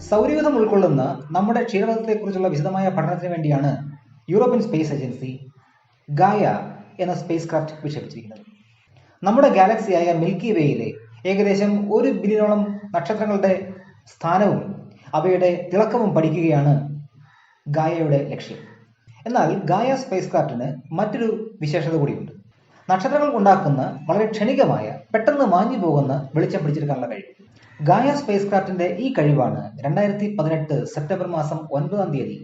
സൗരയൂഥം ഉൾക്കൊള്ളുന്ന നമ്മുടെ ക്ഷീരപഥത്തെക്കുറിച്ചുള്ള വിശദമായ പഠനത്തിന് വേണ്ടിയാണ് യൂറോപ്യൻ സ്പേസ് ഏജൻസി ഗായ എന്ന സ്പേസ് ക്രാഫ്റ്റ് വിക്ഷേപിച്ചിരിക്കുന്നത്. നമ്മുടെ ഗാലക്സിയായ മിൽക്കി വേയിലെ ഏകദേശം 1 ബില്യണോളം നക്ഷത്രങ്ങളുടെ സ്ഥാനവും അവയുടെ തിളക്കവും പഠിക്കുകയാണ് ഗായയുടെ ലക്ഷ്യം. എന്നാൽ ഗായ സ്പേസ് ക്രാഫ്റ്റിന് മറ്റൊരു വിശേഷത കൂടിയുണ്ട്. നക്ഷത്രങ്ങൾ ഉണ്ടാക്കുന്ന വളരെ ക്ഷണികമായ, പെട്ടെന്ന് മാഞ്ഞു പോകുന്ന വെളിച്ചം പിടിച്ചെടുക്കാനുള്ള കഴിവ്. ഗായ സ്പേസ് ക്രാഫ്റ്റിന്റെ ഈ കഴിവാണ് 2018 സെപ്റ്റംബർ മാസം 9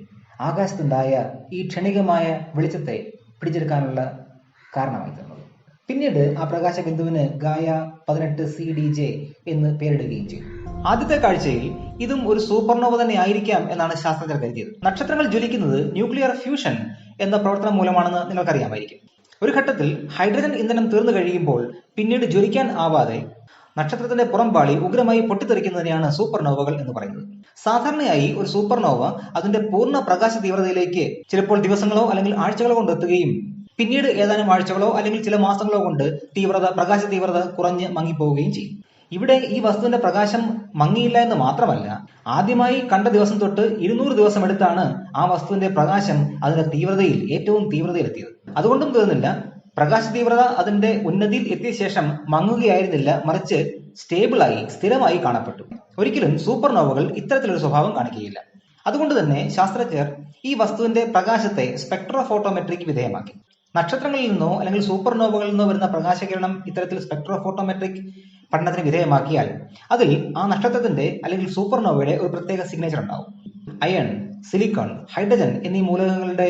ആകാശത്തുണ്ടായ ഈ ക്ഷണികമായ വെളിച്ചത്തെ പിടിച്ചെടുക്കാനുള്ള കാരണമായി തീർന്നത്. പിന്നീട് ആ പ്രകാശ ബിന്ദുവിന് ഗായ 18 CDJ എന്ന് പേരിടുകയും ചെയ്തു. ആദ്യത്തെ കാഴ്ചയിൽ ഇതും ഒരു സൂപ്പർനോവ തന്നെ ആയിരിക്കാം എന്നാണ് ശാസ്ത്രജ്ഞർ കരുതിയത്. നക്ഷത്രങ്ങൾ ജ്വലിക്കുന്നത് ന്യൂക്ലിയർ ഫ്യൂഷൻ എന്ന പ്രവർത്തനം മൂലമാണെന്ന് നിങ്ങൾക്കറിയാമായിരിക്കും. ഒരു ഘട്ടത്തിൽ ഹൈഡ്രജൻ ഇന്ധനം തീർന്നു കഴിയുമ്പോൾ പിന്നീട് ജ്വലിക്കാൻ ആവാതെ നക്ഷത്രത്തിന്റെ പുറംപാളി ഉഗ്രമായി പൊട്ടിത്തെറിക്കുന്നതിനെയാണ് സൂപ്പർനോവകൾ എന്ന് പറയുന്നത്. സാധാരണയായി ഒരു സൂപ്പർനോവ അതിന്റെ പൂർണ്ണ പ്രകാശ തീവ്രതയിലേക്ക് ചിലപ്പോൾ ദിവസങ്ങളോ അല്ലെങ്കിൽ ആഴ്ചകളോ കൊണ്ട് എത്തുകയും പിന്നീട് ഏതാനും ആഴ്ചകളോ അല്ലെങ്കിൽ ചില മാസങ്ങളോ കൊണ്ട് പ്രകാശ തീവ്രത കുറഞ്ഞ് മങ്ങിപ്പോവുകയും ചെയ്യും. ഇവിടെ ഈ വസ്തുവിന്റെ പ്രകാശം മങ്ങിയില്ല എന്ന് മാത്രമല്ല, ആദ്യമായി കണ്ട ദിവസം തൊട്ട് 200 ദിവസം എടുത്താണ് ആ വസ്തുവിന്റെ പ്രകാശം അതിന്റെ തീവ്രതയിൽ ഏറ്റവും തീവ്രതയിലെത്തിയത്. അതുകൊണ്ടും തീർന്നില്ല, പ്രകാശ തീവ്രത അതിന്റെ ഉന്നതിയിൽ എത്തിയ ശേഷം മങ്ങുകയായിരുന്നില്ല, മറിച്ച് സ്റ്റേബിളായി, സ്ഥിരമായി കാണപ്പെട്ടു. ഒരിക്കലും സൂപ്പർനോവകൾ ഇത്തരത്തിലൊരു സ്വഭാവം കാണിക്കുകയില്ല. അതുകൊണ്ട് തന്നെ ശാസ്ത്രജ്ഞർ ഈ വസ്തുവിന്റെ പ്രകാശത്തെ സ്പെക്ട്രോഫോട്ടോമെട്രിക്ക് വിധേയമാക്കി. നക്ഷത്രങ്ങളിൽ നിന്നോ അല്ലെങ്കിൽ സൂപ്പർനോവകളിൽ നിന്നോ വരുന്ന പ്രകാശകിരണം ഇത്തരത്തിൽ സ്പെക്ട്രോഫോട്ടോമെട്രിക് പഠനത്തിന് വിധേയമാക്കിയാൽ അതിൽ ആ നക്ഷത്രത്തിന്റെ അല്ലെങ്കിൽ സൂപ്പർനോവയുടെ ഒരു പ്രത്യേക സിഗ്നേച്ചർ ഉണ്ടാവും. അയൺ, സിലിക്കോൺ, ഹൈഡ്രജൻ എന്നീ മൂലകങ്ങളുടെ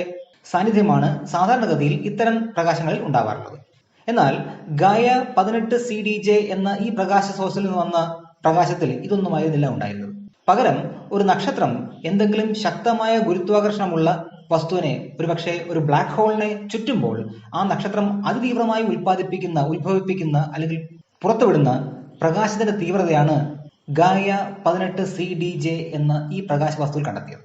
സാന്നിധ്യമാണ് സാധാരണഗതിയിൽ ഇത്തരം പ്രകാശങ്ങളിൽ ഉണ്ടാവാറുള്ളത്. എന്നാൽ ഗായ 18 CDJ എന്ന ഈ പ്രകാശ സോഴ്സിൽ നിന്ന് വന്ന പ്രകാശത്തിൽ ഇതൊന്നുമായിരുന്നില്ല ഉണ്ടായിരുന്നത്. പകരം ഒരു നക്ഷത്രം എന്തെങ്കിലും ശക്തമായ ഗുരുത്വാകർഷണമുള്ള വസ്തുവിനെ, ഒരുപക്ഷെ ഒരു ബ്ലാക്ക് ഹോളിനെ ചുറ്റുമ്പോൾ ആ നക്ഷത്രം അതിതീവ്രമായി ഉത്ഭവിപ്പിക്കുന്ന അല്ലെങ്കിൽ പുറത്തുവിടുന്ന പ്രകാശത്തിന്റെ തീവ്രതയാണ് ഗായ 18 CDJ എന്ന ഈ പ്രകാശ വസ്തുവിൽ കണ്ടെത്തിയത്.